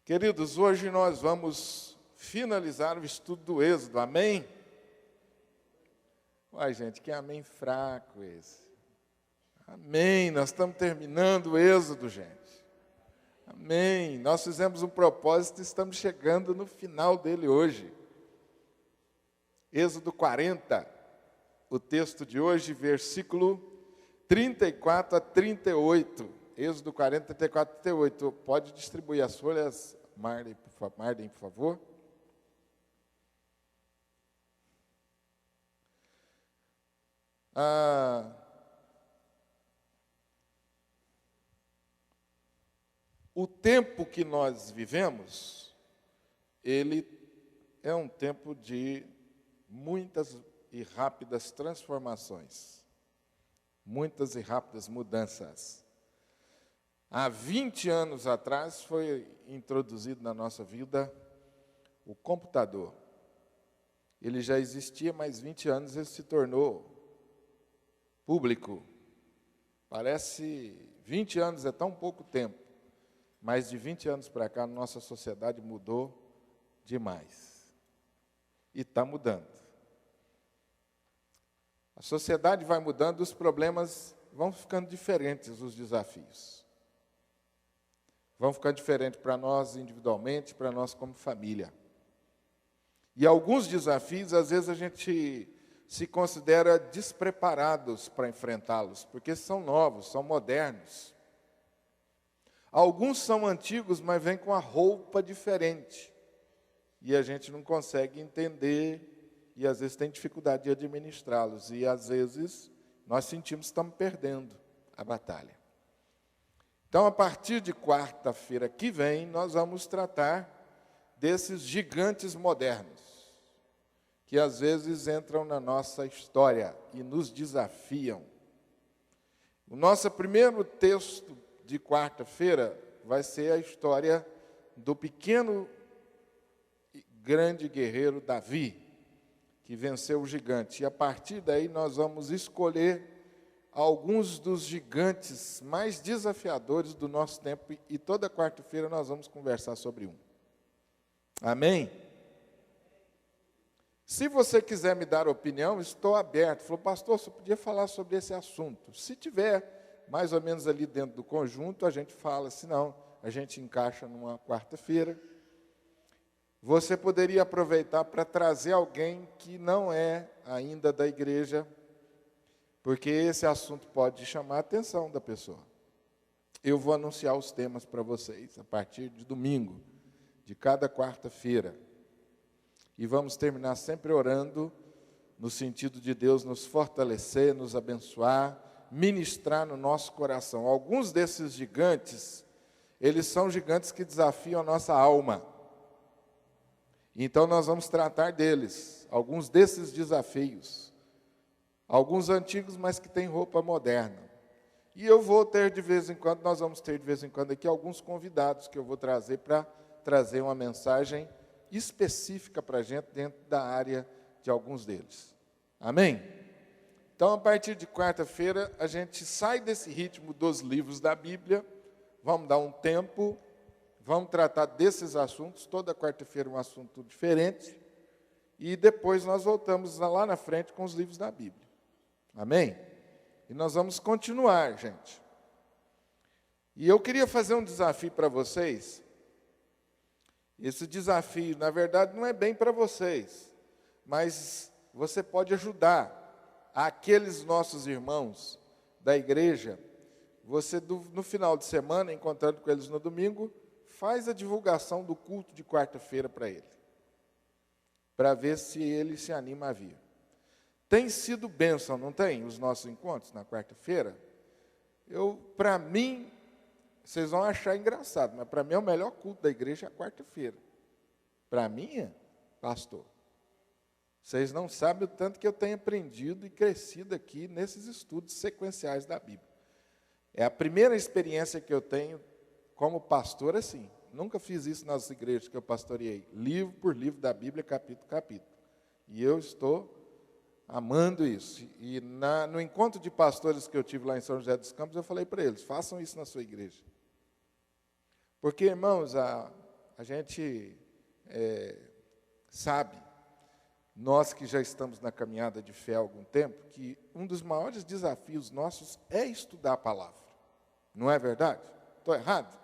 Queridos, hoje nós vamos finalizar o estudo do Êxodo, amém? Uai, gente, que amém fraco esse. Amém, nós estamos terminando o Êxodo, gente. Amém, nós fizemos um propósito e estamos chegando no final dele hoje. Êxodo 40, o texto de hoje, versículo 34 a 38. Êxodo 40, 34 a 38. Pode distribuir as folhas, Marden, por favor. O tempo que nós vivemos, ele é um tempo de muitas e rápidas transformações, muitas e rápidas mudanças. Há 20 anos atrás foi introduzido na nossa vida o computador. Ele já existia, mas 20 anos ele se tornou público. Parece 20 anos é tão pouco tempo, mas de 20 anos para cá, nossa sociedade mudou demais. E está mudando. A sociedade vai mudando, os problemas vão ficando diferentes, os desafios. Vão ficando diferentes para nós individualmente, para nós como família. E alguns desafios, às vezes, a gente se considera despreparados para enfrentá-los, porque são novos, são modernos. Alguns são antigos, mas vêm com a roupa diferente. E a gente não consegue entender, e às vezes tem dificuldade de administrá-los. E às vezes nós sentimos que estamos perdendo a batalha. Então, a partir de quarta-feira que vem, nós vamos tratar desses gigantes modernos, que às vezes entram na nossa história e nos desafiam. O nosso primeiro texto de quarta-feira vai ser a história do pequeno e grande guerreiro Davi, que venceu o gigante. E a partir daí nós vamos escolher alguns dos gigantes mais desafiadores do nosso tempo, e toda quarta-feira nós vamos conversar sobre um. Amém? Se você quiser me dar opinião, estou aberto. Falou, pastor, você podia falar sobre esse assunto. Se tiver mais ou menos ali dentro do conjunto, a gente fala, se não, a gente encaixa numa quarta-feira. Você poderia aproveitar para trazer alguém que não é ainda da igreja, porque esse assunto pode chamar a atenção da pessoa. Eu vou anunciar os temas para vocês a partir de domingo, de cada quarta-feira. E vamos terminar sempre orando, no sentido de Deus nos fortalecer, nos abençoar, ministrar no nosso coração. Alguns desses gigantes, eles são gigantes que desafiam a nossa alma. Então nós vamos tratar deles, alguns desses desafios. Alguns antigos, mas que têm roupa moderna. E eu vou ter de vez em quando, nós vamos ter de vez em quando aqui alguns convidados que eu vou trazer para trazer uma mensagem específica para a gente dentro da área de alguns deles. Amém? Então, a partir de quarta-feira, a gente sai desse ritmo dos livros da Bíblia, vamos dar um tempo, vamos tratar desses assuntos, toda quarta-feira um assunto diferente, e depois nós voltamos lá na frente com os livros da Bíblia. Amém? E nós vamos continuar, gente. E eu queria fazer um desafio para vocês. Esse desafio, na verdade, não é bem para vocês, mas você pode ajudar aqueles nossos irmãos da igreja. Você, no final de semana, encontrando com eles no domingo, faz a divulgação do culto de quarta-feira para ele, para ver se ele se anima a vir. Tem sido bênção, não tem? Os nossos encontros na quarta-feira. Para mim, vocês vão achar engraçado, mas para mim é o melhor culto da igreja a quarta-feira. Para mim, pastor, vocês não sabem o tanto que eu tenho aprendido e crescido aqui nesses estudos sequenciais da Bíblia. É a primeira experiência que eu tenho como pastor assim. Nunca fiz isso nas igrejas que eu pastoreei, livro por livro da Bíblia, capítulo por capítulo. E eu estou amando isso. E no encontro de pastores que eu tive lá em São José dos Campos, eu falei para eles, façam isso na sua igreja. Porque, irmãos, a gente sabe, nós que já estamos na caminhada de fé há algum tempo, que um dos maiores desafios nossos é estudar a palavra. Não é verdade? Estou errado?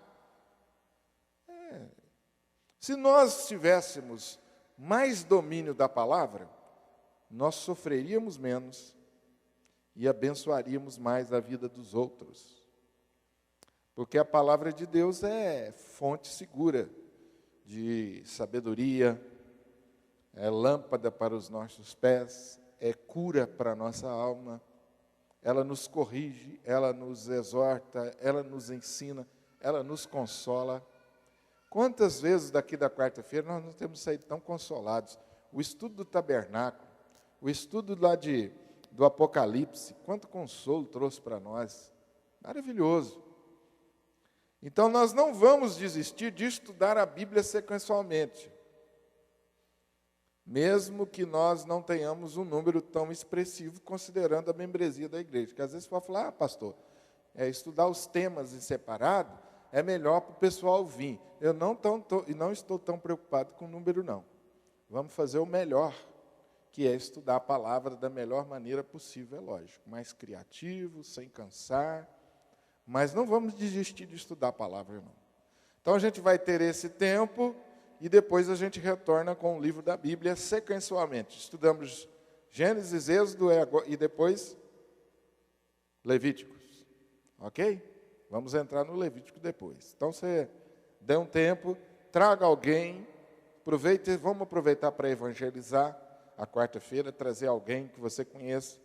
Se nós tivéssemos mais domínio da palavra, nós sofreríamos menos e abençoaríamos mais a vida dos outros. Porque a palavra de Deus é fonte segura de sabedoria, é lâmpada para os nossos pés, é cura para a nossa alma. Ela nos corrige, ela nos exorta, ela nos ensina, ela nos consola. Quantas vezes daqui da quarta-feira nós não temos saído tão consolados? O estudo do tabernáculo, o estudo lá do Apocalipse, quanto consolo trouxe para nós. Maravilhoso. Então nós não vamos desistir de estudar a Bíblia sequencialmente. Mesmo que nós não tenhamos um número tão expressivo, considerando a membresia da igreja. Porque às vezes você pode falar, pastor, estudar os temas em separado é melhor para o pessoal vir. Eu não estou tão preocupado com o número, não. Vamos fazer o melhor, que é estudar a palavra da melhor maneira possível, é lógico. Mais criativo, sem cansar. Mas não vamos desistir de estudar a palavra, não. Então a gente vai ter esse tempo e depois a gente retorna com o livro da Bíblia sequencialmente. Estudamos Gênesis, Êxodo e depois Levíticos. Ok? Vamos entrar no Levítico depois. Então você dê um tempo, traga alguém, vamos aproveitar para evangelizar a quarta-feira, trazer alguém que você conheça,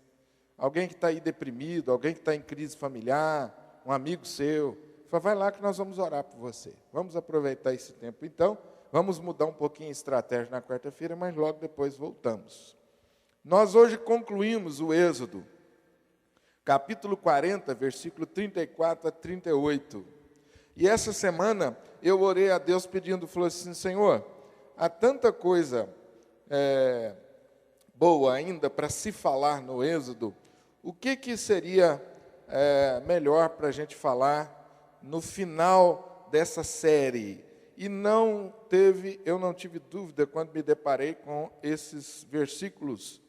alguém que está aí deprimido, alguém que está em crise familiar, um amigo seu. Fala, vai lá que nós vamos orar por você. Vamos aproveitar esse tempo então. Vamos mudar um pouquinho a estratégia na quarta-feira, mas logo depois voltamos. Nós hoje concluímos o Êxodo, capítulo 40, versículo 34 a 38. E essa semana eu orei a Deus pedindo, falou assim, Senhor, há tanta coisa boa ainda para se falar no Êxodo, o que seria melhor para a gente falar no final dessa série? E eu não tive dúvida quando me deparei com esses versículos,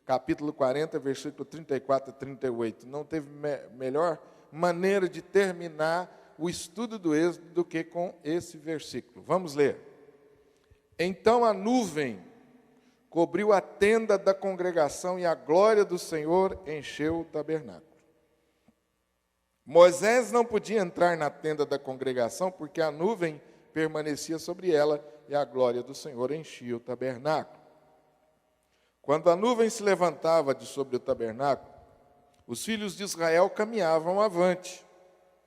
capítulo 40, versículo 34 a 38. Não teve melhor maneira de terminar o estudo do Êxodo do que com esse versículo. Vamos ler. Então a nuvem cobriu a tenda da congregação e a glória do Senhor encheu o tabernáculo. Moisés não podia entrar na tenda da congregação porque a nuvem permanecia sobre ela e a glória do Senhor enchia o tabernáculo. Quando a nuvem se levantava de sobre o tabernáculo, os filhos de Israel caminhavam avante,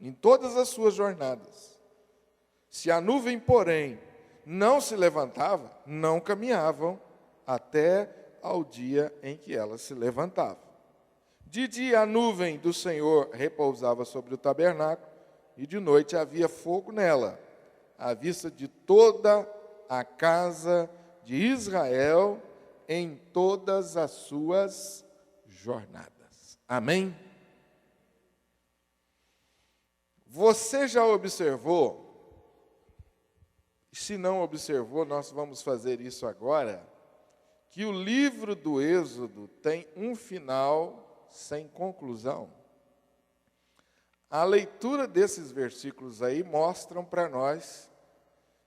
em todas as suas jornadas. Se a nuvem, porém, não se levantava, não caminhavam até ao dia em que ela se levantava. De dia a nuvem do Senhor repousava sobre o tabernáculo, e de noite havia fogo nela, à vista de toda a casa de Israel, em todas as suas jornadas. Amém? Você já observou? Se não observou, nós vamos fazer isso agora, que o livro do Êxodo tem um final sem conclusão. A leitura desses versículos aí mostram para nós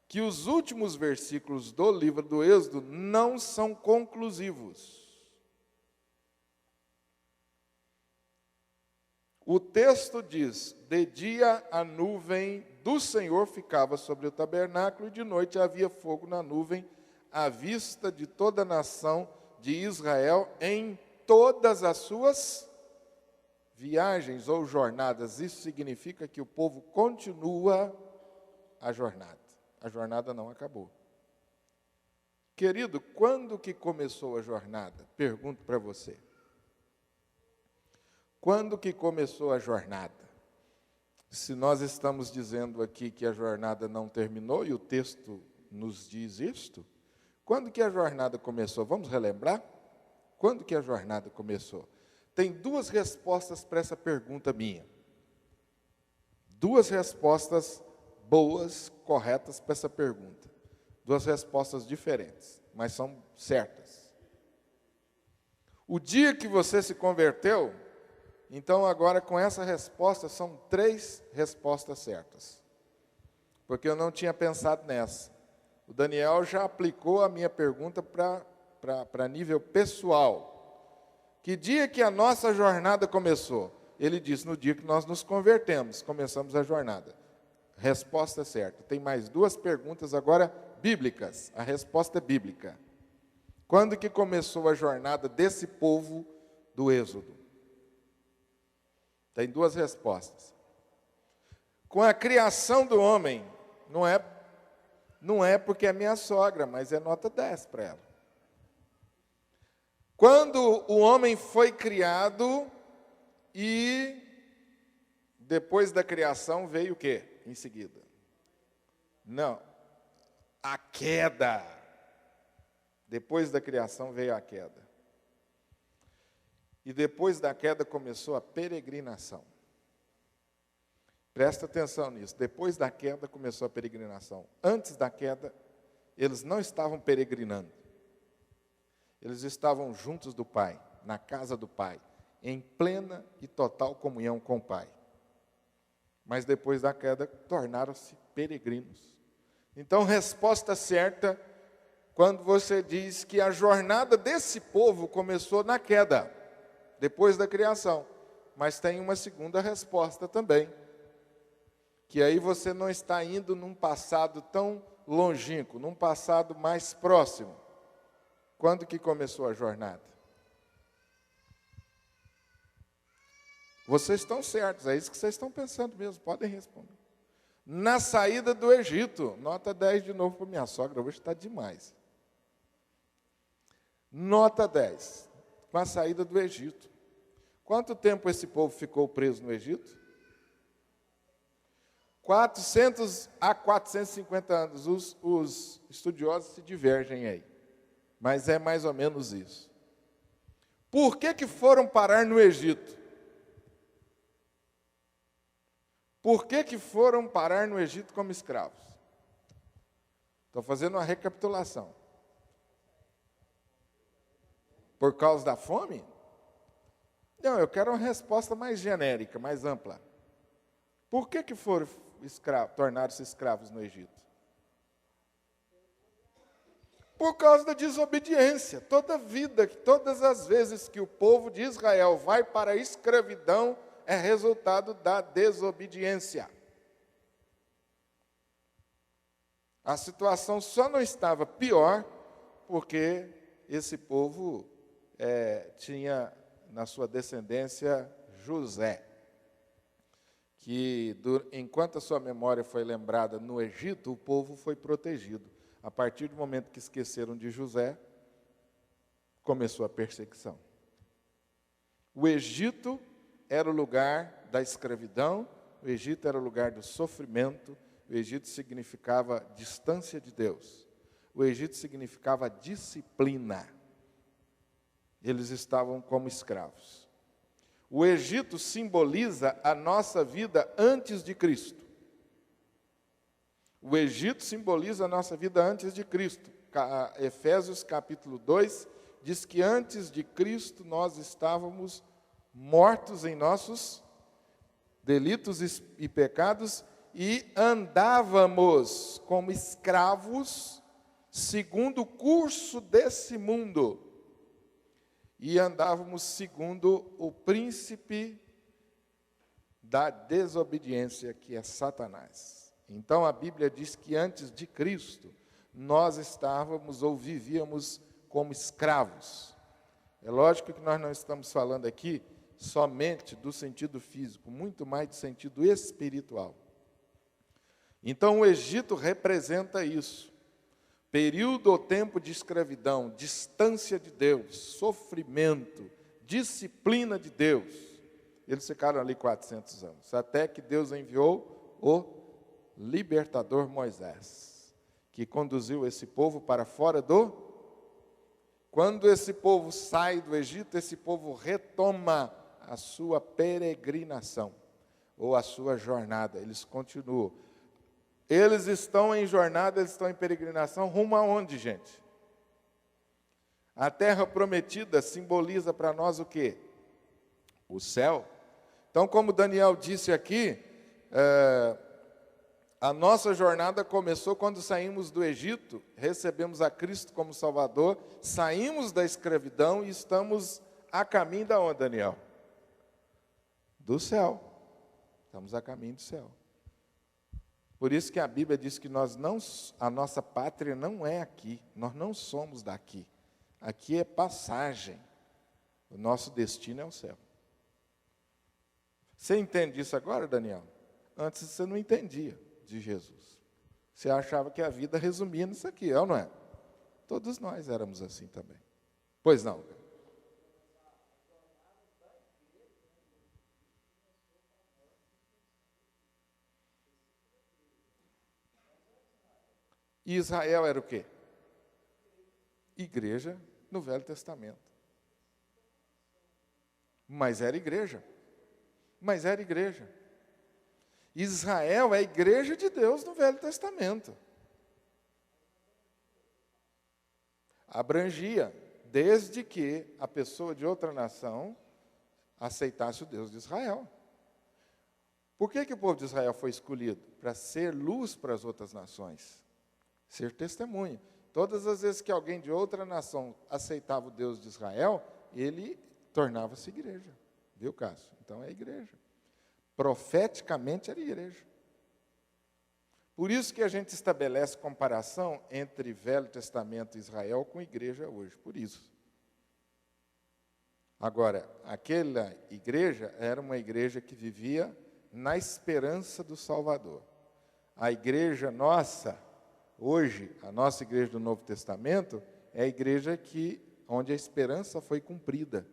que os últimos versículos do livro do Êxodo não são conclusivos. O texto diz, de dia a nuvem do Senhor ficava sobre o tabernáculo, e de noite havia fogo na nuvem, à vista de toda a nação de Israel, em todas as suas viagens ou jornadas. Isso significa que o povo continua a jornada. A jornada não acabou. Querido, quando que começou a jornada? Pergunto para você. Quando que começou a jornada? Se nós estamos dizendo aqui que a jornada não terminou, e o texto nos diz isto, quando que a jornada começou? Vamos relembrar? Quando que a jornada começou? Tem duas respostas para essa pergunta minha. Duas respostas boas, corretas para essa pergunta. Duas respostas diferentes, mas são certas. O dia que você se converteu, então agora com essa resposta são 3 respostas certas. Porque eu não tinha pensado nessa. O Daniel já aplicou a minha pergunta para nível pessoal. Que dia que a nossa jornada começou? Ele disse, no dia que nós nos convertemos, começamos a jornada. Resposta certa. Tem mais 2 perguntas agora bíblicas. A resposta é bíblica. Quando que começou a jornada desse povo do Êxodo? Tem 2 respostas. Com a criação do homem, não é porque é minha sogra, mas é nota 10 para ela. Quando o homem foi criado e depois da criação veio o quê? Em seguida. Não. A queda. Depois da criação veio a queda. E depois da queda começou a peregrinação. Presta atenção nisso. Depois da queda começou a peregrinação. Antes da queda, eles não estavam peregrinando. Eles estavam juntos do Pai, na casa do Pai, em plena e total comunhão com o Pai. Mas depois da queda, tornaram-se peregrinos. Então, resposta certa, quando você diz que a jornada desse povo começou na queda, depois da criação. Mas tem uma segunda resposta também. Que aí você não está indo num passado tão longínquo, num passado mais próximo. Quando que começou a jornada? Vocês estão certos, é isso que vocês estão pensando mesmo, podem responder. Na saída do Egito, nota 10 de novo para minha sogra, hoje está demais. Nota 10, com a saída do Egito. Quanto tempo esse povo ficou preso no Egito? 400 a 450 anos, os estudiosos se divergem aí. Mas é mais ou menos isso. Por que foram parar no Egito? Por que foram parar no Egito como escravos? Estou fazendo uma recapitulação. Por causa da fome? Não, eu quero uma resposta mais genérica, mais ampla. Por que foram tornaram-se escravos no Egito? Por causa da desobediência. Todas as vezes que o povo de Israel vai para a escravidão, é resultado da desobediência. A situação só não estava pior porque esse povo tinha na sua descendência José, que enquanto a sua memória foi lembrada no Egito, o povo foi protegido. A partir do momento que esqueceram de José, começou a perseguição. O Egito era o lugar da escravidão, o Egito era o lugar do sofrimento, o Egito significava distância de Deus, o Egito significava disciplina. Eles estavam como escravos. O Egito simboliza a nossa vida antes de Cristo. O Egito simboliza a nossa vida antes de Cristo. Efésios capítulo 2 diz que antes de Cristo nós estávamos mortos em nossos delitos e pecados e andávamos como escravos segundo o curso desse mundo. E andávamos segundo o príncipe da desobediência, que é Satanás. Então a Bíblia diz que antes de Cristo, nós estávamos ou vivíamos como escravos. É lógico que nós não estamos falando aqui somente do sentido físico, muito mais do sentido espiritual. Então o Egito representa isso. Período ou tempo de escravidão, distância de Deus, sofrimento, disciplina de Deus. Eles ficaram ali 400 anos, até que Deus enviou o libertador Moisés, que conduziu esse povo para fora do... Quando esse povo sai do Egito, esse povo retoma a sua peregrinação, ou a sua jornada. Eles continuam. Eles estão em jornada, eles estão em peregrinação, rumo aonde, gente? A terra prometida simboliza para nós o quê? O céu. Então, como Daniel disse aqui, a nossa jornada começou quando saímos do Egito, recebemos a Cristo como Salvador, saímos da escravidão e estamos a caminho da onde, Daniel? Do céu. Estamos a caminho do céu. Por isso que a Bíblia diz que a nossa pátria não é aqui, nós não somos daqui. Aqui é passagem. O nosso destino é o céu. Você entende isso agora, Daniel? Antes você não entendia de Jesus. Você achava que a vida resumia nisso aqui, é ou não é? Todos nós éramos assim também. Pois não. E Israel era o quê? Igreja no Velho Testamento. Mas era igreja. Mas era igreja. Israel é a igreja de Deus no Velho Testamento. Abrangia, desde que a pessoa de outra nação aceitasse o Deus de Israel. Por que o povo de Israel foi escolhido? Para ser luz para as outras nações. Ser testemunha. Todas as vezes que alguém de outra nação aceitava o Deus de Israel, ele tornava-se igreja. Viu, Cássio? Então é igreja. Profeticamente era igreja. Por isso que a gente estabelece comparação entre Velho Testamento e Israel com igreja hoje. Por isso. Agora, aquela igreja era uma igreja que vivia na esperança do Salvador. A igreja nossa, hoje, a nossa igreja do Novo Testamento, é a igreja onde a esperança foi cumprida,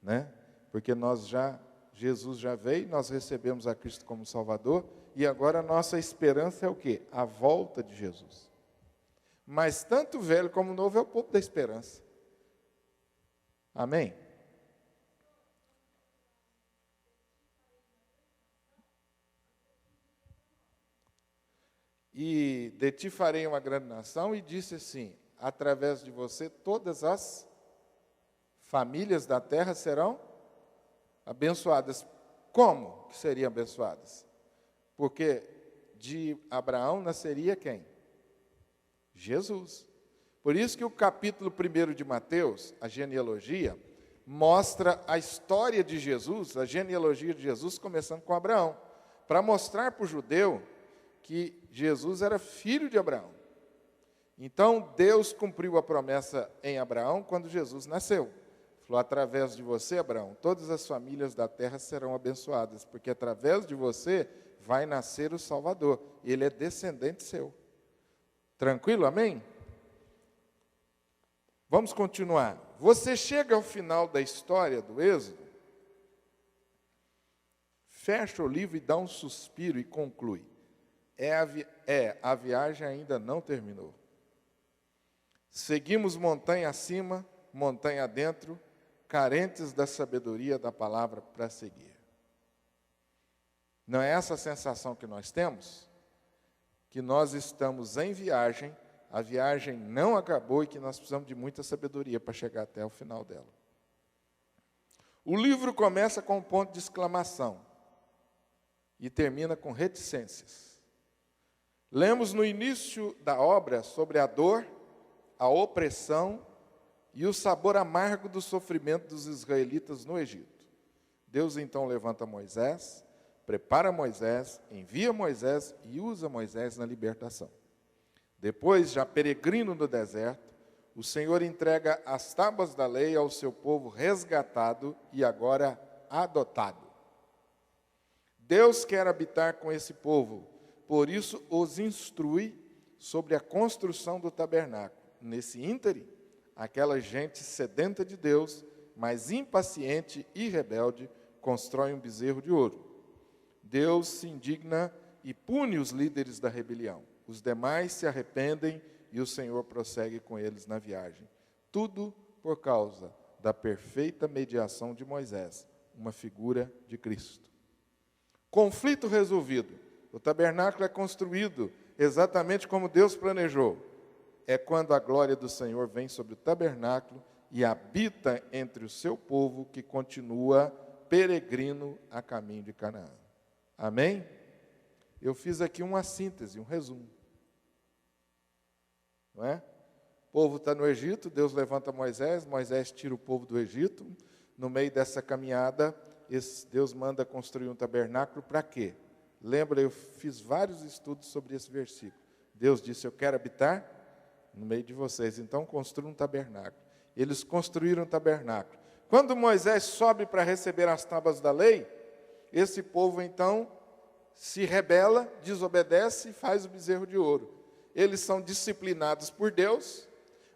né? Porque Jesus já veio, nós recebemos a Cristo como Salvador, e agora a nossa esperança é o quê? A volta de Jesus. Mas tanto o velho como o novo é o povo da esperança. Amém? E de ti farei uma grande nação, e disse assim, através de você todas as famílias da terra serão abençoadas. Como que seriam abençoadas? Porque de Abraão nasceria quem? Jesus. Por isso que o capítulo 1 de Mateus, a genealogia, mostra a história de Jesus, a genealogia de Jesus, começando com Abraão, para mostrar para o judeu que Jesus era filho de Abraão. Então, Deus cumpriu a promessa em Abraão quando Jesus nasceu. Falou, através de você, Abraão, todas as famílias da terra serão abençoadas, porque através de você vai nascer o Salvador. Ele é descendente seu. Tranquilo, amém? Vamos continuar. Você chega ao final da história do Êxodo, fecha o livro e dá um suspiro e conclui. A viagem ainda não terminou. Seguimos montanha acima, montanha adentro, carentes da sabedoria da palavra para seguir. Não é essa a sensação que nós temos? Que nós estamos em viagem, a viagem não acabou e que nós precisamos de muita sabedoria para chegar até o final dela. O livro começa com um ponto de exclamação e termina com reticências. Lemos no início da obra sobre a dor, a opressão e o sabor amargo do sofrimento dos israelitas no Egito. Deus então levanta Moisés, prepara Moisés, envia Moisés e usa Moisés na libertação. Depois, já peregrino no deserto, o Senhor entrega as tábuas da lei ao seu povo resgatado e agora adotado. Deus quer habitar com esse povo, por isso os instrui sobre a construção do tabernáculo. Nesse ínterim, aquela gente sedenta de Deus, mas impaciente e rebelde, constrói um bezerro de ouro. Deus se indigna e pune os líderes da rebelião. Os demais se arrependem e o Senhor prossegue com eles na viagem. Tudo por causa da perfeita mediação de Moisés, uma figura de Cristo. Conflito resolvido. O tabernáculo é construído, exatamente como Deus planejou. É quando a glória do Senhor vem sobre o tabernáculo e habita entre o seu povo que continua peregrino a caminho de Canaã. Amém? Eu fiz aqui uma síntese, um resumo. Não é? O povo está no Egito, Deus levanta Moisés, Moisés tira o povo do Egito. No meio dessa caminhada, Deus manda construir um tabernáculo para quê? Lembra, eu fiz vários estudos sobre esse versículo. Deus disse, eu quero habitar no meio de vocês, então construa um tabernáculo. Eles construíram um tabernáculo. Quando Moisés sobe para receber as tábuas da lei, esse povo então se rebela, desobedece e faz o bezerro de ouro. Eles são disciplinados por Deus,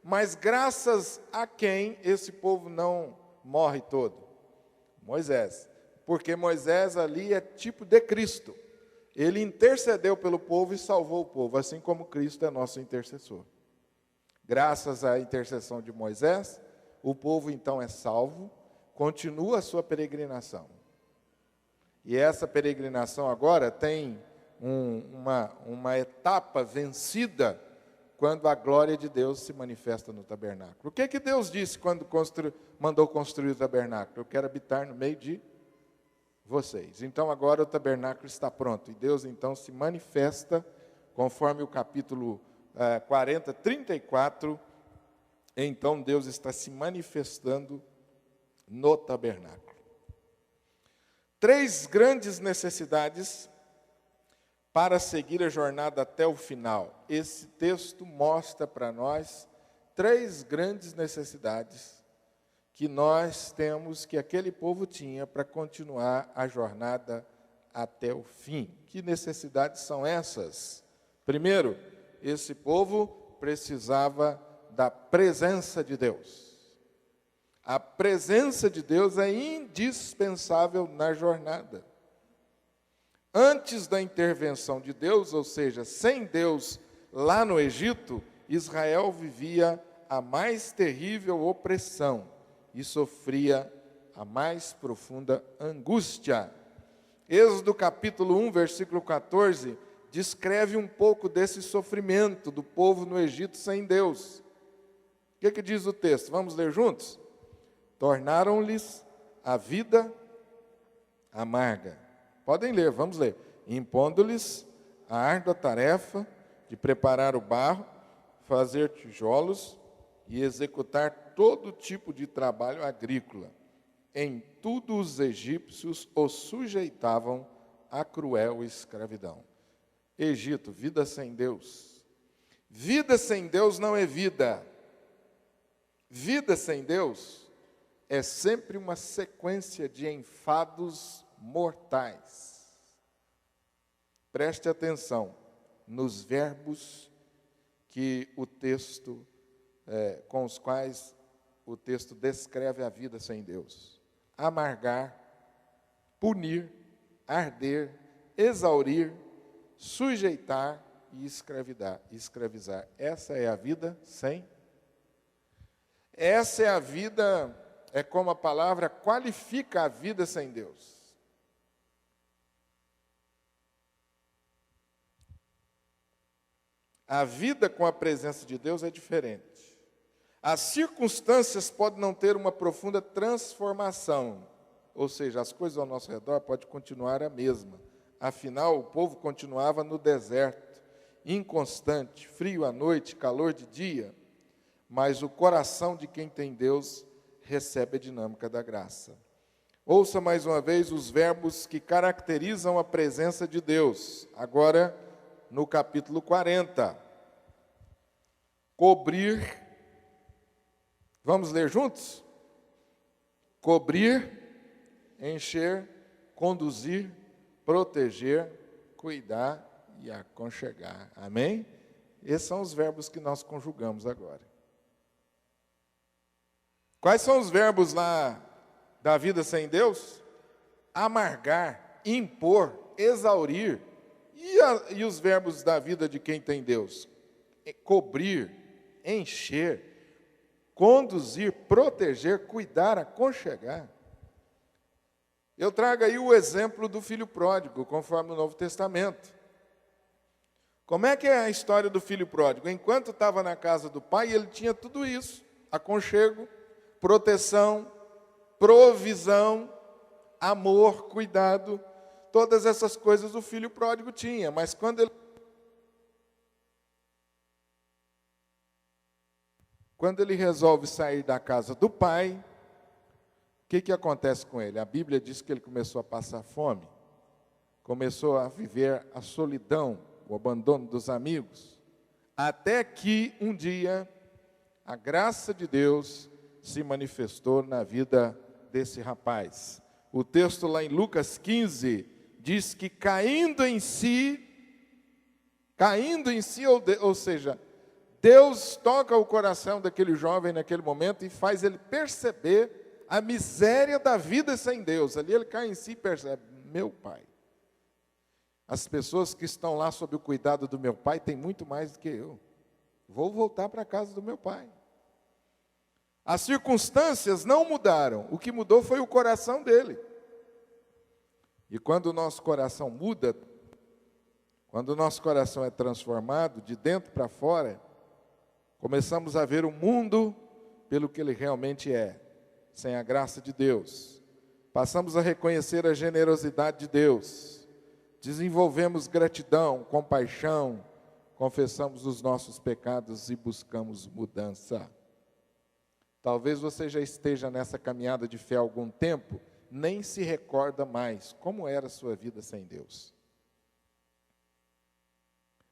mas graças a quem esse povo não morre todo? Moisés. Porque Moisés ali é tipo de Cristo. Ele intercedeu pelo povo e salvou o povo, assim como Cristo é nosso intercessor. Graças à intercessão de Moisés, o povo então é salvo, continua a sua peregrinação. E essa peregrinação agora tem uma etapa vencida quando a glória de Deus se manifesta no tabernáculo. O que Deus disse quando mandou construir o tabernáculo? Eu quero habitar no meio de vocês. Então agora o tabernáculo está pronto. E Deus então se manifesta, conforme o capítulo 40, 34, então Deus está se manifestando no tabernáculo. 3 grandes necessidades para seguir a jornada até o final. Esse texto mostra para nós 3 grandes necessidades que nós temos, que aquele povo tinha para continuar a jornada até o fim. Que necessidades são essas? Primeiro, esse povo precisava da presença de Deus. A presença de Deus é indispensável na jornada. Antes da intervenção de Deus, ou seja, sem Deus lá no Egito, Israel vivia a mais terrível opressão e sofria a mais profunda angústia. Êxodo capítulo 1, versículo 14, descreve um pouco desse sofrimento do povo no Egito sem Deus. O que diz o texto? Vamos ler juntos? Tornaram-lhes a vida amarga. Podem ler, vamos ler. Impondo-lhes a árdua tarefa de preparar o barro, fazer tijolos e executar todo tipo de trabalho agrícola. Em tudo os egípcios os sujeitavam à cruel escravidão. Egito, vida sem Deus. Vida sem Deus não é vida. Vida sem Deus é sempre uma sequência de enfados mortais. Preste atenção nos verbos que o texto, com os quais o texto descreve a vida sem Deus. Amargar, punir, arder, exaurir, sujeitar e escravizar. Essa é a vida sem. Essa é a vida, é como a palavra qualifica a vida sem Deus. A vida com a presença de Deus é diferente. As circunstâncias podem não ter uma profunda transformação, ou seja, as coisas ao nosso redor podem continuar a mesma. Afinal, o povo continuava no deserto, inconstante, frio à noite, calor de dia, mas o coração de quem tem Deus recebe a dinâmica da graça. Ouça mais uma vez os verbos que caracterizam a presença de Deus. Agora, no capítulo 40. Cobrir. Vamos ler juntos? Cobrir, encher, conduzir, proteger, cuidar e aconchegar. Amém? Esses são os verbos que nós conjugamos agora. Quais são os verbos lá da vida sem Deus? Amargar, impor, exaurir. E os verbos da vida de quem tem Deus? Cobrir, encher, conduzir, proteger, cuidar, aconchegar. Eu trago aí o exemplo do filho pródigo, conforme o Novo Testamento. Como é que é a história do filho pródigo? Enquanto estava na casa do pai, ele tinha tudo isso: aconchego, proteção, provisão, amor, cuidado, todas essas coisas o filho pródigo tinha. Mas quando ele resolve sair da casa do pai, o que acontece com ele? A Bíblia diz que ele começou a passar fome, começou a viver a solidão, o abandono dos amigos, até que um dia a graça de Deus se manifestou na vida desse rapaz. O texto lá em Lucas 15 diz que caindo em si, ou seja, Deus toca o coração daquele jovem naquele momento e faz ele perceber a miséria da vida sem Deus. Ali ele cai em si e percebe: meu pai, as pessoas que estão lá sob o cuidado do meu pai têm muito mais do que eu. Vou voltar para a casa do meu pai. As circunstâncias não mudaram, o que mudou foi o coração dele. E quando o nosso coração muda, quando o nosso coração é transformado de dentro para fora, começamos a ver o mundo pelo que ele realmente é, sem a graça de Deus. Passamos a reconhecer a generosidade de Deus. Desenvolvemos gratidão, compaixão, confessamos os nossos pecados e buscamos mudança. Talvez você já esteja nessa caminhada de fé há algum tempo, nem se recorda mais como era a sua vida sem Deus.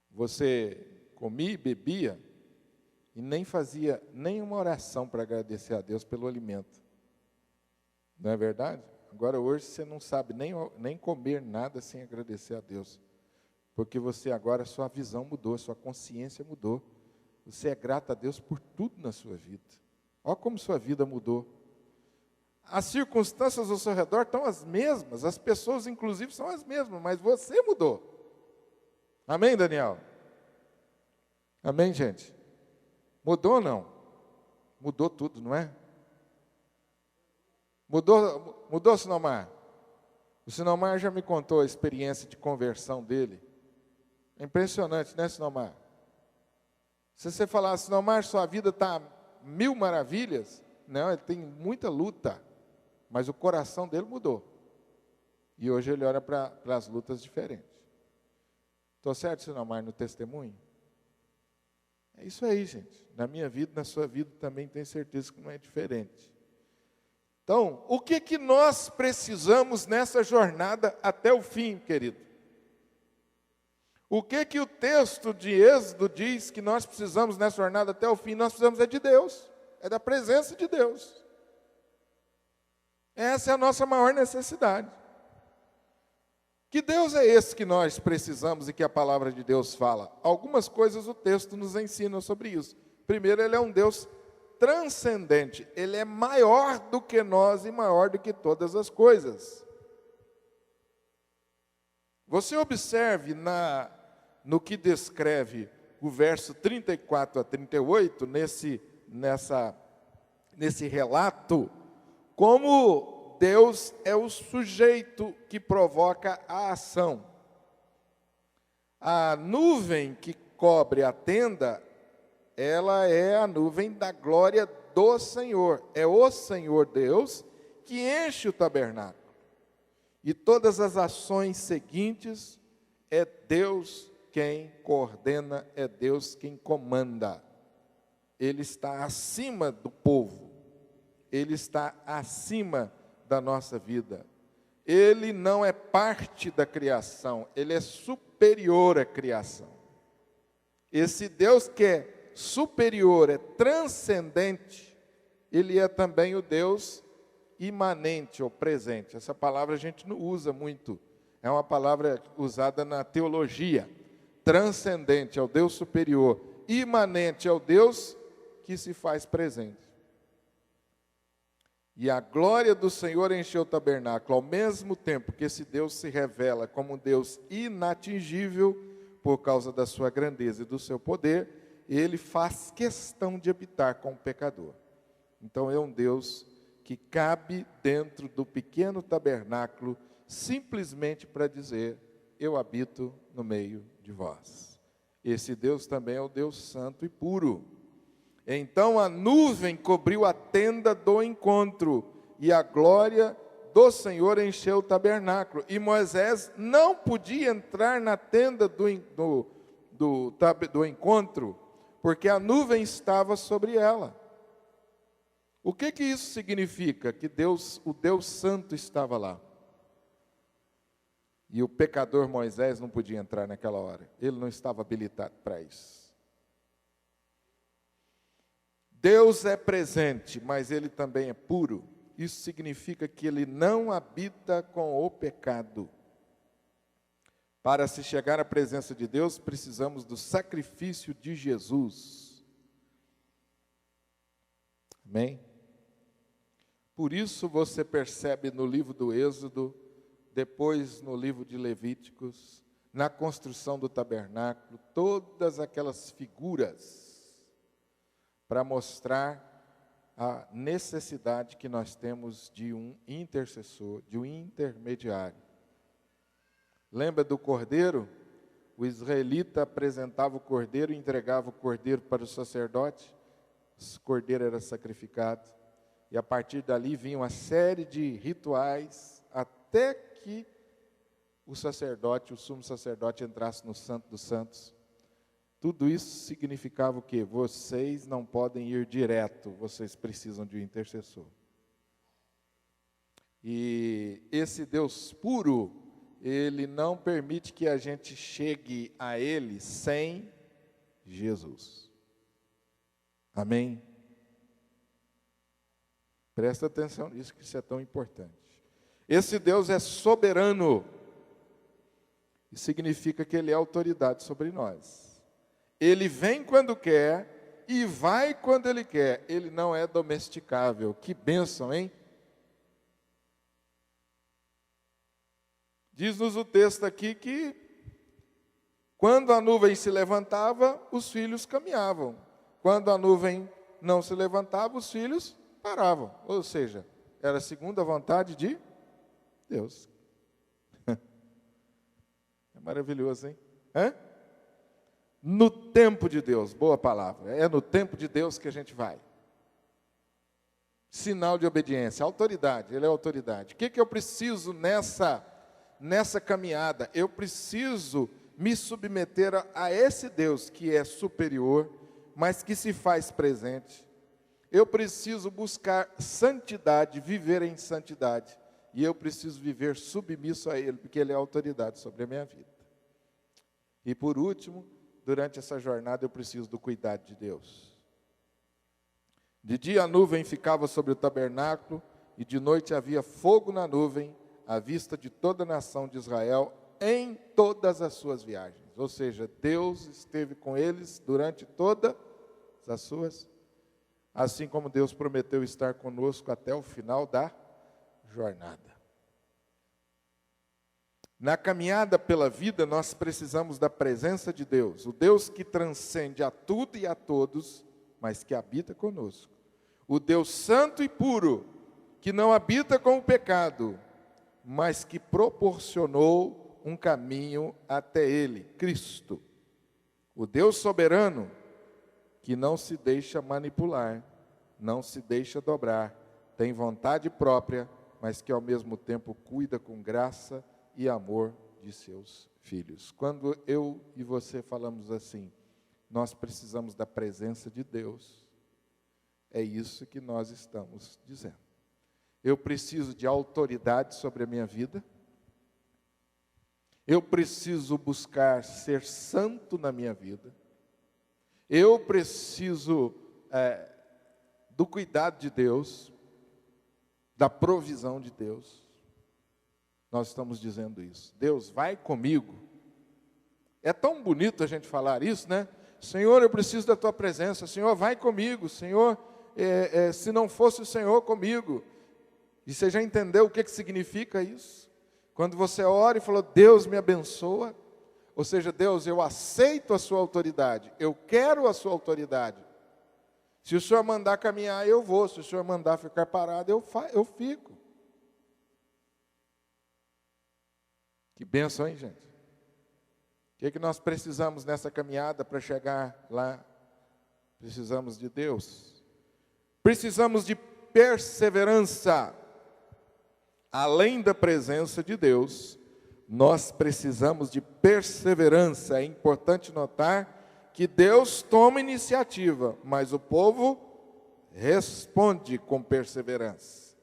Você comia e bebia e nem fazia nenhuma oração para agradecer a Deus pelo alimento. Não é verdade? Agora hoje você não sabe nem comer nada sem agradecer a Deus. Porque você agora, sua visão mudou, sua consciência mudou. Você é grato a Deus por tudo na sua vida. Olha como sua vida mudou. As circunstâncias ao seu redor estão as mesmas, as pessoas inclusive são as mesmas, mas você mudou. Amém, Daniel? Amém, gente? Mudou ou não? Mudou tudo, não é? Mudou, Sinomar? O Sinomar já me contou a experiência de conversão dele. É impressionante, né, Sinomar? Se você falar, Sinomar, sua vida está mil maravilhas, não, ele tem muita luta, mas o coração dele mudou. E hoje ele olha para as lutas diferentes. Estou certo, Sinomar, no testemunho? É isso aí, gente. Na minha vida, na sua vida também tenho certeza que não é diferente. Então, o que nós precisamos nessa jornada até o fim, querido? O que o texto de Êxodo diz que nós precisamos nessa jornada até o fim? Nós precisamos de Deus, é da presença de Deus. Essa é a nossa maior necessidade. Que Deus é esse que nós precisamos e que a palavra de Deus fala? Algumas coisas o texto nos ensina sobre isso. Primeiro, ele é um Deus transcendente, ele é maior do que nós e maior do que todas as coisas. Você observe no que descreve o verso 34 a 38, nesse relato, como Deus é o sujeito que provoca a ação. A nuvem que cobre a tenda, ela é a nuvem da glória do Senhor. É o Senhor Deus que enche o tabernáculo. E todas as ações seguintes, é Deus quem coordena, é Deus quem comanda. Ele está acima do povo. Ele está acima da nossa vida. Ele não é parte da criação, ele é superior à criação. Esse Deus que é superior, é transcendente, ele é também o Deus imanente ou presente. Essa palavra a gente não usa muito, é uma palavra usada na teologia. Transcendente é o Deus superior, imanente é o Deus que se faz presente. E a glória do Senhor encheu o tabernáculo, ao mesmo tempo que esse Deus se revela como um Deus inatingível, por causa da sua grandeza e do seu poder, ele faz questão de habitar com o pecador. Então é um Deus que cabe dentro do pequeno tabernáculo, simplesmente para dizer: eu habito no meio de vós. Esse Deus também é o Deus santo e puro. Então a nuvem cobriu a tenda do encontro, e a glória do Senhor encheu o tabernáculo. E Moisés não podia entrar na tenda do encontro, porque a nuvem estava sobre ela. O que isso significa? Que o Deus Santo estava lá. E o pecador Moisés não podia entrar naquela hora. Ele não estava habilitado para isso. Deus é presente, mas Ele também é puro. Isso significa que Ele não habita com o pecado. Para se chegar à presença de Deus, precisamos do sacrifício de Jesus. Amém? Por isso você percebe no livro do Êxodo, depois no livro de Levíticos, na construção do tabernáculo, todas aquelas figuras para mostrar a necessidade que nós temos de um intercessor, de um intermediário. Lembra do cordeiro? O israelita apresentava o cordeiro e entregava o cordeiro para o sacerdote. O cordeiro era sacrificado. E a partir dali vinha uma série de rituais até que o sacerdote, o sumo sacerdote, entrasse no Santo dos Santos. Tudo isso significava o quê? Vocês não podem ir direto, vocês precisam de um intercessor. E esse Deus puro, Ele não permite que a gente chegue a Ele sem Jesus. Amém? Presta atenção nisso, que isso é tão importante. Esse Deus é soberano. Isso significa que Ele é autoridade sobre nós. Ele vem quando quer e vai quando Ele quer. Ele não é domesticável. Que bênção, hein? Diz-nos o texto aqui que quando a nuvem se levantava, os filhos caminhavam. Quando a nuvem não se levantava, os filhos paravam. Ou seja, era segundo a vontade de Deus. É maravilhoso, hein? No tempo de Deus, boa palavra. É no tempo de Deus que a gente vai. Sinal de obediência, autoridade, Ele é autoridade. O que eu preciso nessa caminhada? Eu preciso me submeter a esse Deus que é superior, mas que se faz presente. Eu preciso buscar santidade, viver em santidade. E eu preciso viver submisso a Ele, porque Ele é autoridade sobre a minha vida. E por último, durante essa jornada eu preciso do cuidado de Deus. De dia a nuvem ficava sobre o tabernáculo, e de noite havia fogo na nuvem, à vista de toda a nação de Israel, em todas as suas viagens. Ou seja, Deus esteve com eles durante todas as suas, assim como Deus prometeu estar conosco até o final da jornada. Na caminhada pela vida, nós precisamos da presença de Deus, o Deus que transcende a tudo e a todos, mas que habita conosco. O Deus santo e puro, que não habita com o pecado, mas que proporcionou um caminho até Ele, Cristo. O Deus soberano, que não se deixa manipular, não se deixa dobrar, tem vontade própria, mas que ao mesmo tempo cuida com graça e amor de seus filhos. Quando eu e você falamos assim, nós precisamos da presença de Deus, é isso que nós estamos dizendo. Eu preciso de autoridade sobre a minha vida, eu preciso buscar ser santo na minha vida, eu preciso do cuidado de Deus, da provisão de Deus. Nós estamos dizendo isso. Deus, vai comigo. É tão bonito a gente falar isso, né? Senhor, eu preciso da Tua presença. Senhor, vai comigo. Senhor, se não fosse o Senhor comigo. E você já entendeu o que significa isso? Quando você ora e fala, Deus me abençoa. Ou seja, Deus, eu aceito a Sua autoridade. Eu quero a Sua autoridade. Se o Senhor mandar caminhar, eu vou. Se o Senhor mandar ficar parado, eu fico. Que bênção, hein, gente? O que nós precisamos nessa caminhada para chegar lá? Precisamos de Deus. Precisamos de perseverança. Além da presença de Deus, nós precisamos de perseverança. É importante notar que Deus toma iniciativa, mas o povo responde com perseverança.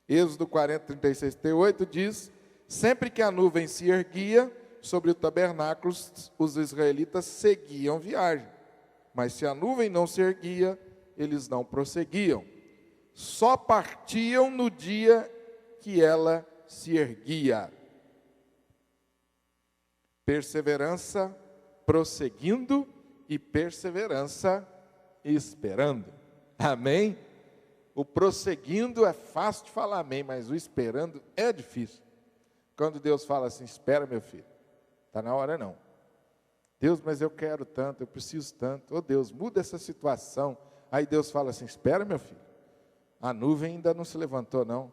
Êxodo 40, 36, 38 diz: sempre que a nuvem se erguia sobre o tabernáculo, os israelitas seguiam viagem. Mas se a nuvem não se erguia, eles não prosseguiam. Só partiam no dia que ela se erguia. Perseverança prosseguindo e perseverança esperando. Amém? O prosseguindo é fácil de falar amém, mas o esperando é difícil. Quando Deus fala assim: espera, meu filho, está na hora não. Deus, mas eu quero tanto, eu preciso tanto. Oh Deus, muda essa situação. Aí Deus fala assim: espera, meu filho, a nuvem ainda não se levantou não.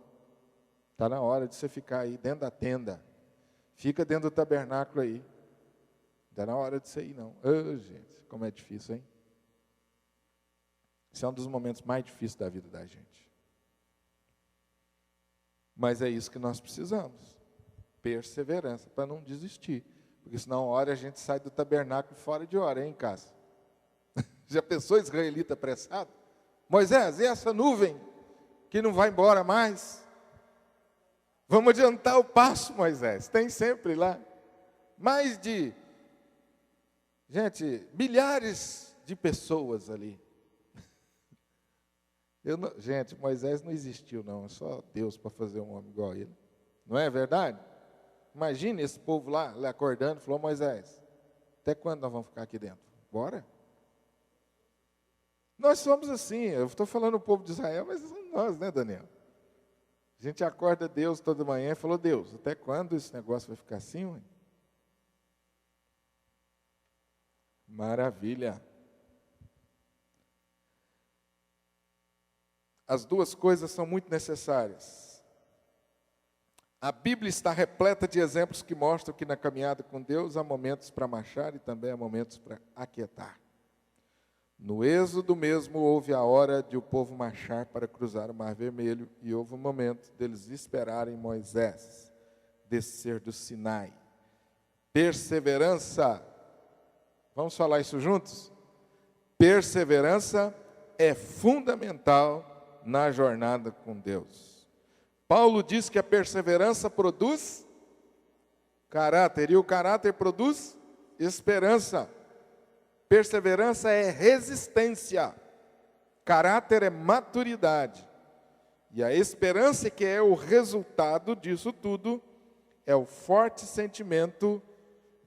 Está na hora de você ficar aí dentro da tenda. Fica dentro do tabernáculo aí. Não está na hora de você ir não. Oh, gente, como é difícil, hein? Esse é um dos momentos mais difíceis da vida da gente. Mas é isso que nós precisamos. Perseverança, para não desistir. Porque senão uma hora a gente sai do tabernáculo fora de hora, hein, Cássio? Já pensou israelita apressado? Moisés, e essa nuvem que não vai embora mais? Vamos adiantar o passo, Moisés. Tem sempre lá. Mais de, gente, milhares de pessoas ali. Gente, Moisés não existiu não, é só Deus para fazer um homem igual a ele. Não é verdade? Imagine esse povo lá acordando e falou: Moisés, até quando nós vamos ficar aqui dentro? Bora? Nós somos assim, eu estou falando o povo de Israel, mas somos nós, né, Daniel? A gente acorda Deus toda manhã e falou: Deus, até quando esse negócio vai ficar assim? Ué? Maravilha. As duas coisas são muito necessárias. A Bíblia está repleta de exemplos que mostram que na caminhada com Deus há momentos para marchar e também há momentos para aquietar. No Êxodo mesmo houve a hora de o povo marchar para cruzar o Mar Vermelho e houve um momento deles esperarem Moisés descer do Sinai. Perseverança, vamos falar isso juntos? Perseverança é fundamental na jornada com Deus. Paulo diz que a perseverança produz caráter, e o caráter produz esperança. Perseverança é resistência, caráter é maturidade, e a esperança, que é o resultado disso tudo, é o forte sentimento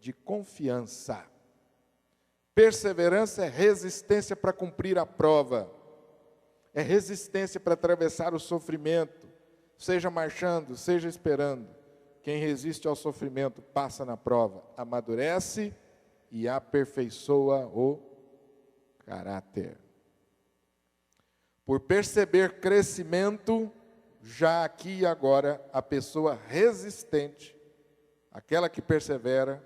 de confiança. Perseverança é resistência para cumprir a prova, é resistência para atravessar o sofrimento, seja marchando, seja esperando. Quem resiste ao sofrimento passa na prova, amadurece e aperfeiçoa o caráter. Por perceber crescimento, já aqui e agora, a pessoa resistente, aquela que persevera,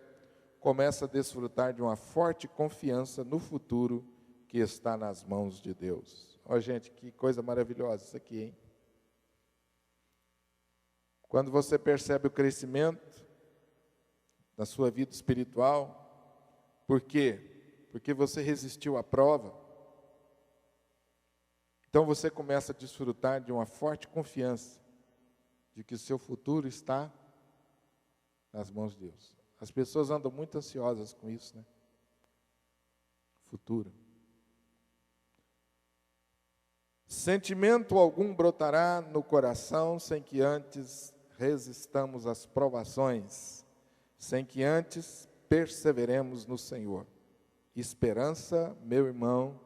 começa a desfrutar de uma forte confiança no futuro que está nas mãos de Deus. Ó, gente, que coisa maravilhosa isso aqui, hein? Quando você percebe o crescimento na sua vida espiritual, por quê? Porque você resistiu à prova. Então você começa a desfrutar de uma forte confiança de que o seu futuro está nas mãos de Deus. As pessoas andam muito ansiosas com isso, né? Futuro. Sentimento algum brotará no coração sem que antes resistamos às provações, sem que antes perseveremos no Senhor. Esperança, meu irmão,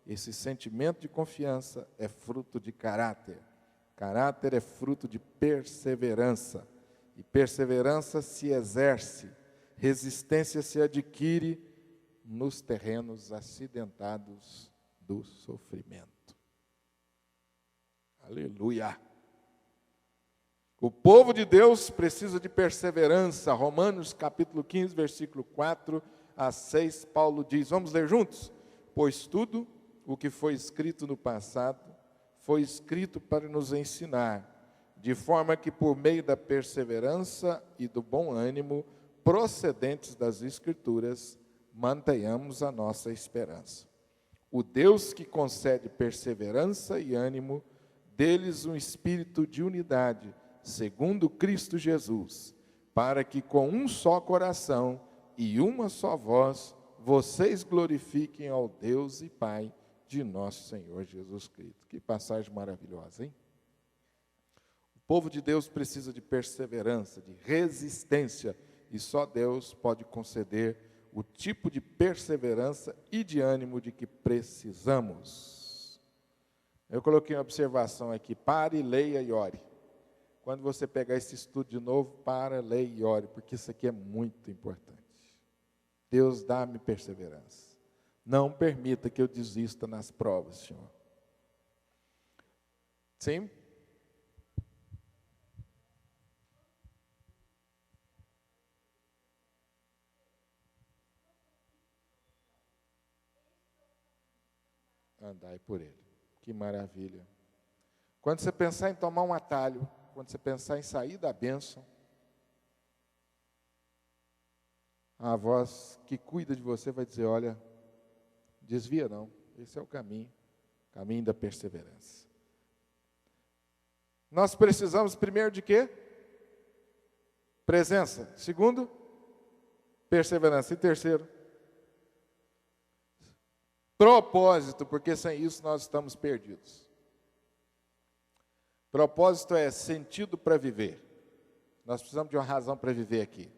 esse sentimento de confiança é fruto de caráter. Caráter é fruto de perseverança. E perseverança se exerce, resistência se adquire nos terrenos acidentados do sofrimento. Aleluia! O povo de Deus precisa de perseverança. Romanos capítulo 15, versículo 4 a 6, Paulo diz, vamos ler juntos? Pois tudo o que foi escrito no passado, foi escrito para nos ensinar, de forma que por meio da perseverança e do bom ânimo, procedentes das Escrituras, mantenhamos a nossa esperança. O Deus que concede perseverança e ânimo, dê-lhes um espírito de unidade, segundo Cristo Jesus, para que com um só coração e uma só voz, vocês glorifiquem ao Deus e Pai de nosso Senhor Jesus Cristo. Que passagem maravilhosa, hein? O povo de Deus precisa de perseverança, de resistência, e só Deus pode conceder o tipo de perseverança e de ânimo de que precisamos. Eu coloquei uma observação aqui, pare, leia e ore. Quando você pegar esse estudo de novo, para, leia e ore, porque isso aqui é muito importante. Deus dá-me perseverança. Não permita que eu desista nas provas, Senhor. Sim? Andai por ele. Que maravilha. Quando você pensar em tomar um atalho, quando você pensar em sair da bênção, a voz que cuida de você vai dizer, olha, desvia não, esse é o caminho da perseverança. Nós precisamos primeiro de quê? Presença. Segundo, perseverança. E terceiro, propósito, porque sem isso nós estamos perdidos. Propósito é sentido para viver. Nós precisamos de uma razão para viver aqui.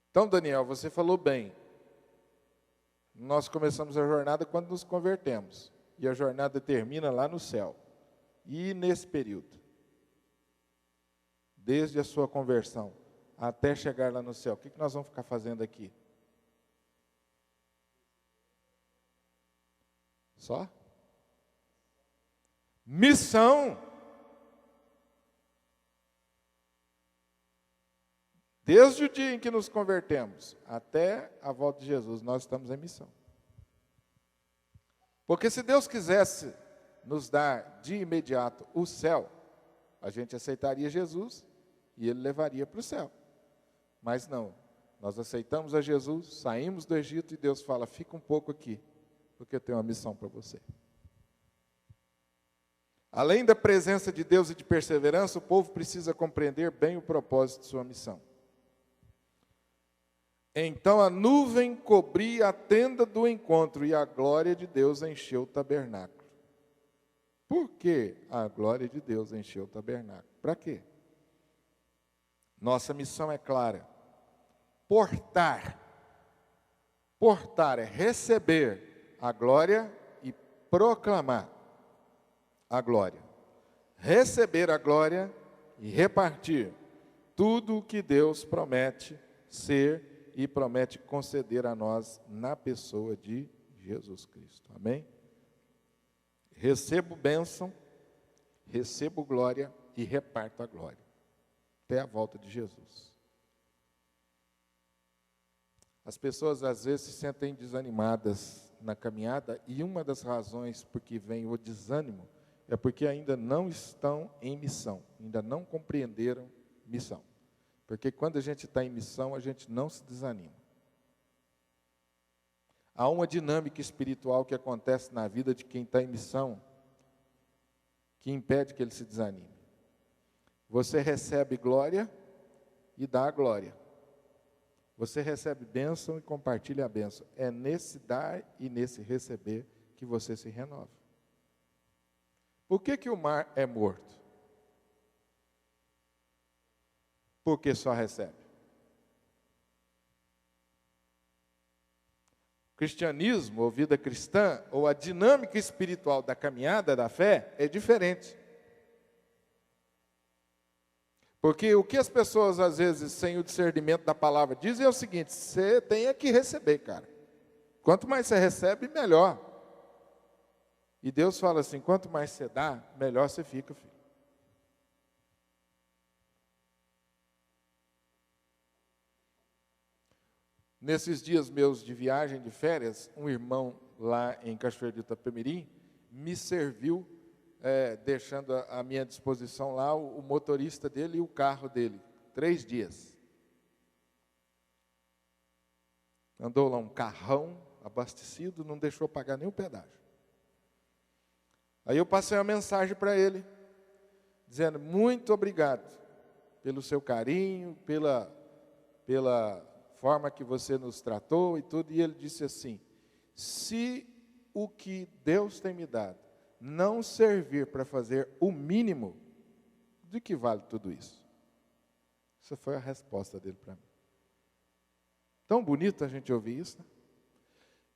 Então, Daniel, você falou bem. Nós começamos a jornada quando nos convertemos. E a jornada termina lá no céu. E nesse período, desde a sua conversão até chegar lá no céu, o que nós vamos ficar fazendo aqui? Só? Missão. Desde o dia em que nos convertemos até a volta de Jesus, nós estamos em missão. Porque se Deus quisesse nos dar de imediato o céu, a gente aceitaria Jesus e Ele levaria para o céu. Mas não, nós aceitamos a Jesus, saímos do Egito e Deus fala, fica um pouco aqui, porque eu tenho uma missão para você. Além da presença de Deus e de perseverança, o povo precisa compreender bem o propósito de sua missão. Então a nuvem cobria a tenda do encontro e a glória de Deus encheu o tabernáculo. Por que a glória de Deus encheu o tabernáculo? Para quê? Nossa missão é clara. Portar. Portar é receber a glória e proclamar a glória. Receber a glória e repartir tudo o que Deus promete ser e promete conceder a nós na pessoa de Jesus Cristo. Amém? Recebo bênção, recebo glória e reparto a glória. Até a volta de Jesus. As pessoas às vezes se sentem desanimadas na caminhada e uma das razões por que vem o desânimo é porque ainda não estão em missão, ainda não compreenderam missão. Porque quando a gente está em missão, a gente não se desanima. Há uma dinâmica espiritual que acontece na vida de quem está em missão, que impede que ele se desanime. Você recebe glória e dá a glória. Você recebe bênção e compartilha a bênção. É nesse dar e nesse receber que você se renova. Por que o mar é morto? Porque só recebe. O cristianismo, ou vida cristã, ou a dinâmica espiritual da caminhada da fé é diferente. Porque o que as pessoas, às vezes, sem o discernimento da palavra, dizem é o seguinte, você tem que receber, cara. Quanto mais você recebe, melhor. E Deus fala assim, quanto mais você dá, melhor você fica, filho. Nesses dias meus de viagem, de férias, um irmão lá em Cachoeiro de Itapemirim me serviu, deixando à minha disposição lá o motorista dele e o carro dele. 3 dias. Andou lá um carrão abastecido, não deixou pagar nem o pedágio. Aí eu passei uma mensagem para ele, dizendo: muito obrigado pelo seu carinho, pela forma que você nos tratou e tudo. E ele disse assim: se o que Deus tem me dado não servir para fazer o mínimo, de que vale tudo isso? Essa foi a resposta dele para mim. Tão bonito a gente ouvir isso, né?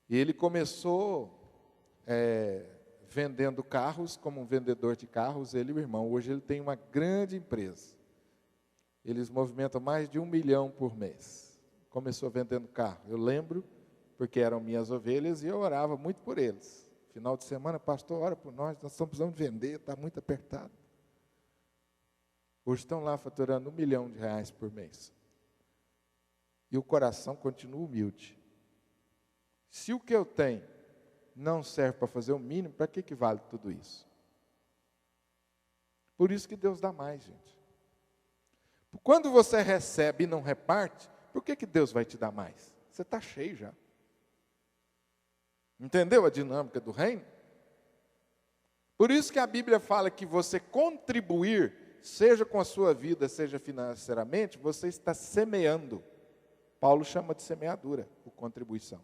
E ele começou vendendo carros, como um vendedor de carros, ele e o irmão. Hoje ele tem uma grande empresa. Eles movimentam mais de 1 milhão por mês. Começou vendendo carro. Eu lembro, porque eram minhas ovelhas, e eu orava muito por eles. Final de semana: pastor, ora por nós estamos precisando vender, está muito apertado. Hoje estão lá faturando R$1 milhão por mês. E o coração continua humilde. Se o que eu tenho não serve para fazer o mínimo, para que vale tudo isso? Por isso que Deus dá mais, gente. Quando você recebe e não reparte, por que Deus vai te dar mais? Você está cheio já. Entendeu a dinâmica do reino? Por isso que a Bíblia fala que você contribuir, seja com a sua vida, seja financeiramente, você está semeando. Paulo chama de semeadura, ou contribuição.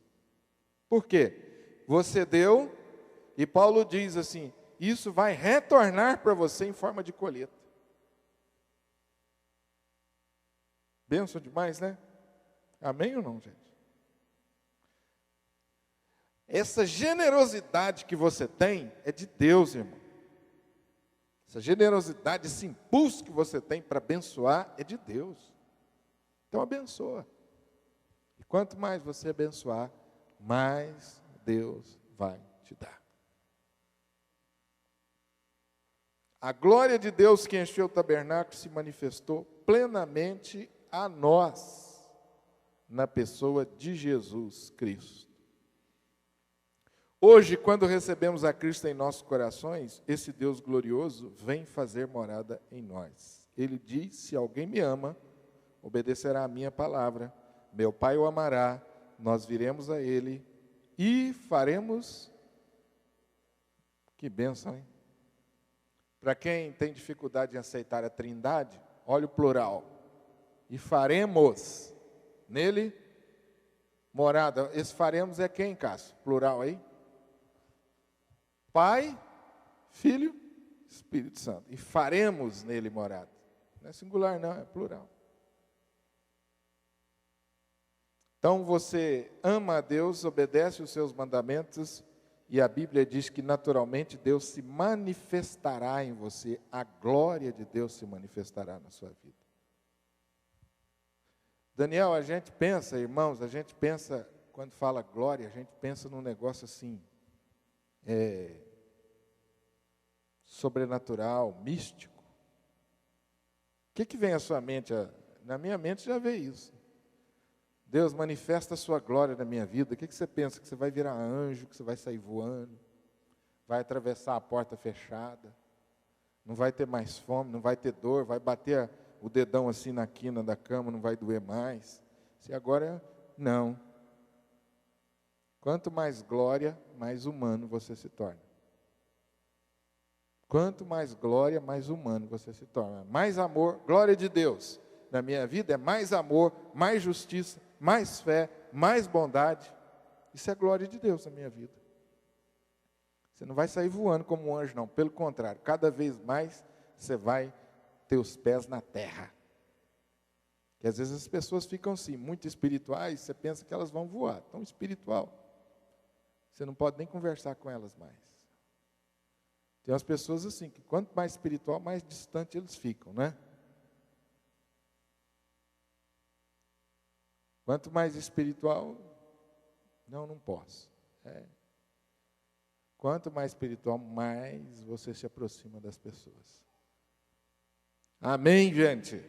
Por quê? Você deu, e Paulo diz assim: isso vai retornar para você em forma de colheita. Bênção demais, né? Amém ou não, gente? Essa generosidade que você tem é de Deus, irmão. Essa generosidade, esse impulso que você tem para abençoar é de Deus. Então abençoa. E quanto mais você abençoar, mais Deus vai te dar. A glória de Deus que encheu o tabernáculo se manifestou plenamente a nós, na pessoa de Jesus Cristo. Hoje, quando recebemos a Cristo em nossos corações, esse Deus glorioso vem fazer morada em nós. Ele diz: se alguém me ama, obedecerá a minha palavra, meu Pai o amará, nós viremos a Ele e faremos. Que bênção, hein? Para quem tem dificuldade em aceitar a Trindade, olha o plural. E faremos nele morada. Esse faremos é quem, Cássio? Plural aí? Pai, Filho, Espírito Santo. E faremos nele morada. Não é singular não, é plural. Então você ama a Deus, obedece os seus mandamentos, e a Bíblia diz que naturalmente Deus se manifestará em você, a glória de Deus se manifestará na sua vida. Daniel, a gente pensa, irmãos, quando fala glória, a gente pensa num negócio assim, sobrenatural, místico. O que vem à sua mente? Na minha mente já veio isso. Deus manifesta a sua glória na minha vida. O que você pensa? Que você vai virar anjo, que você vai sair voando, vai atravessar a porta fechada, não vai ter mais fome, não vai ter dor, vai bater o dedão assim na quina da cama, não vai doer mais. Se agora, não. Quanto mais glória, mais humano você se torna. Quanto mais glória, mais humano você se torna. Mais amor, glória de Deus na minha vida é mais amor, mais justiça, mais fé, mais bondade. Isso é glória de Deus na minha vida. Você não vai sair voando como um anjo, não. Pelo contrário, cada vez mais você vai ter os pés na terra. Que às vezes as pessoas ficam assim, muito espirituais, você pensa que elas vão voar. Tão espiritual. Você não pode nem conversar com elas mais. Tem umas pessoas assim, que quanto mais espiritual, mais distante eles ficam, né? Quanto mais espiritual, não posso. Quanto mais espiritual, mais você se aproxima das pessoas. Amém, gente?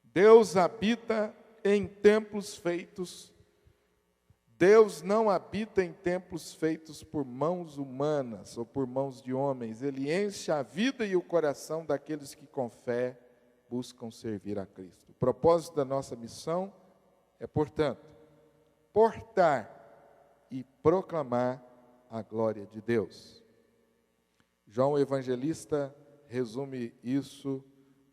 Deus habita em templos feitos. Deus não habita em templos feitos por mãos humanas ou por mãos de homens. Ele enche a vida e o coração daqueles que com fé buscam servir a Cristo. O propósito da nossa missão é, portanto, portar e proclamar a glória de Deus. João Evangelista resume isso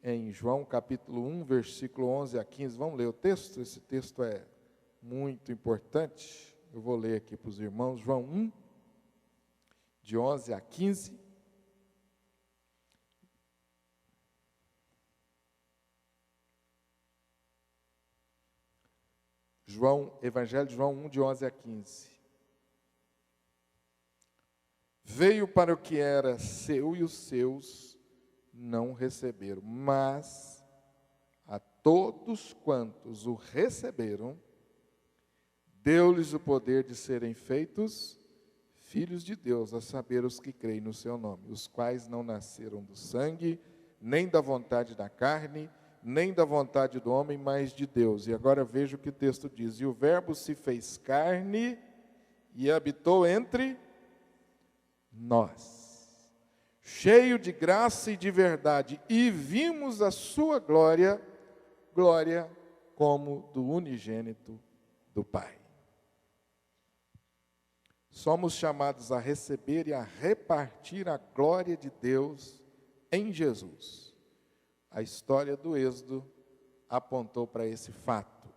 em João capítulo 1, versículo 11 a 15. Vamos ler o texto? Esse texto é muito importante. Eu vou ler aqui para os irmãos. João 1, de 11 a 15. Evangelho de João 1, de 11 a 15. Veio para o que era seu e os seus não receberam, mas a todos quantos o receberam, deu-lhes o poder de serem feitos filhos de Deus, a saber, os que creem no seu nome, os quais não nasceram do sangue, nem da vontade da carne, nem da vontade do homem, mas de Deus. E agora veja o que o texto diz: e o verbo se fez carne e habitou entre nós, cheio de graça e de verdade, e vimos a sua glória, glória como do unigênito do Pai. Somos chamados a receber e a repartir a glória de Deus em Jesus. A história do Êxodo apontou para esse fato.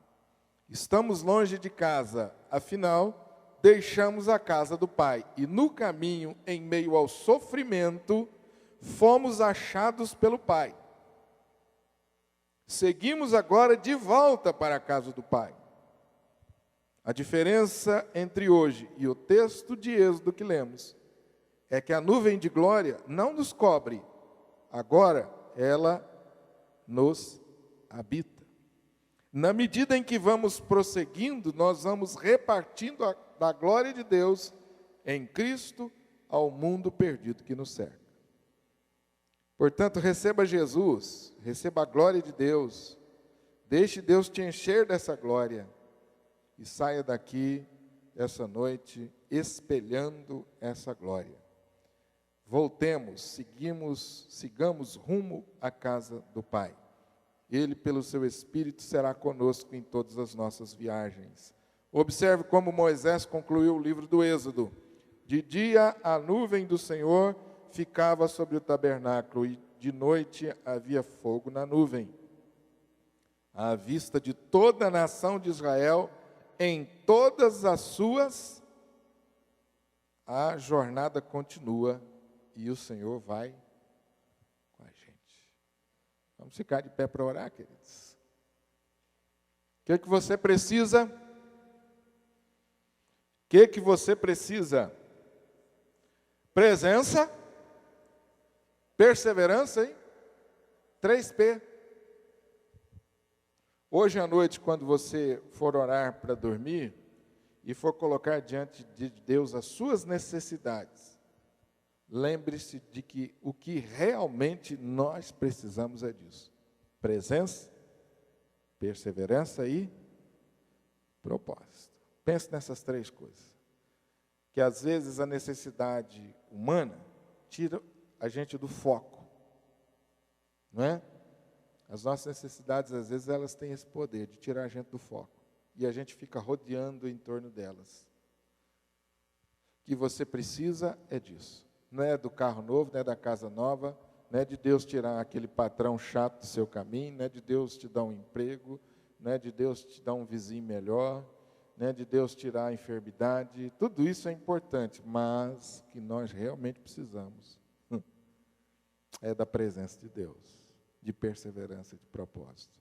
Estamos longe de casa, afinal, deixamos a casa do Pai, e no caminho, em meio ao sofrimento, fomos achados pelo Pai. Seguimos agora de volta para a casa do Pai. A diferença entre hoje e o texto de Êxodo que lemos é que a nuvem de glória não nos cobre, agora ela nos habita. Na medida em que vamos prosseguindo, nós vamos repartindo da glória de Deus em Cristo ao mundo perdido que nos cerca. Portanto, receba Jesus, receba a glória de Deus, deixe Deus te encher dessa glória e saia daqui essa noite essa glória. Voltemos, sigamos rumo à casa do Pai. Ele, pelo seu Espírito, será conosco em todas as nossas viagens. Observe como Moisés concluiu o livro do Êxodo. De dia a nuvem do Senhor ficava sobre o tabernáculo, e de noite havia fogo na nuvem. À vista de toda a nação de Israel, em todas as suas, a jornada continua e o Senhor vai com a gente. Vamos ficar de pé para orar, queridos. O que você precisa? O que você precisa? Presença, perseverança, hein? 3P. Hoje à noite, quando você for orar para dormir e for colocar diante de Deus as suas necessidades, lembre-se de que o que realmente nós precisamos é disso: presença, perseverança e propósito. Pense nessas 3 coisas. Que às vezes a necessidade humana tira a gente do foco, não é? As nossas necessidades, às vezes, elas têm esse poder de tirar a gente do foco. E a gente fica rodeando em torno delas. O que você precisa é disso. Não é do carro novo, não é da casa nova, não é de Deus tirar aquele patrão chato do seu caminho, não é de Deus te dar um emprego, não é de Deus te dar um vizinho melhor, não é de Deus tirar a enfermidade. Tudo isso é importante, mas o que nós realmente precisamos é da presença de Deus, de perseverança, de propósito.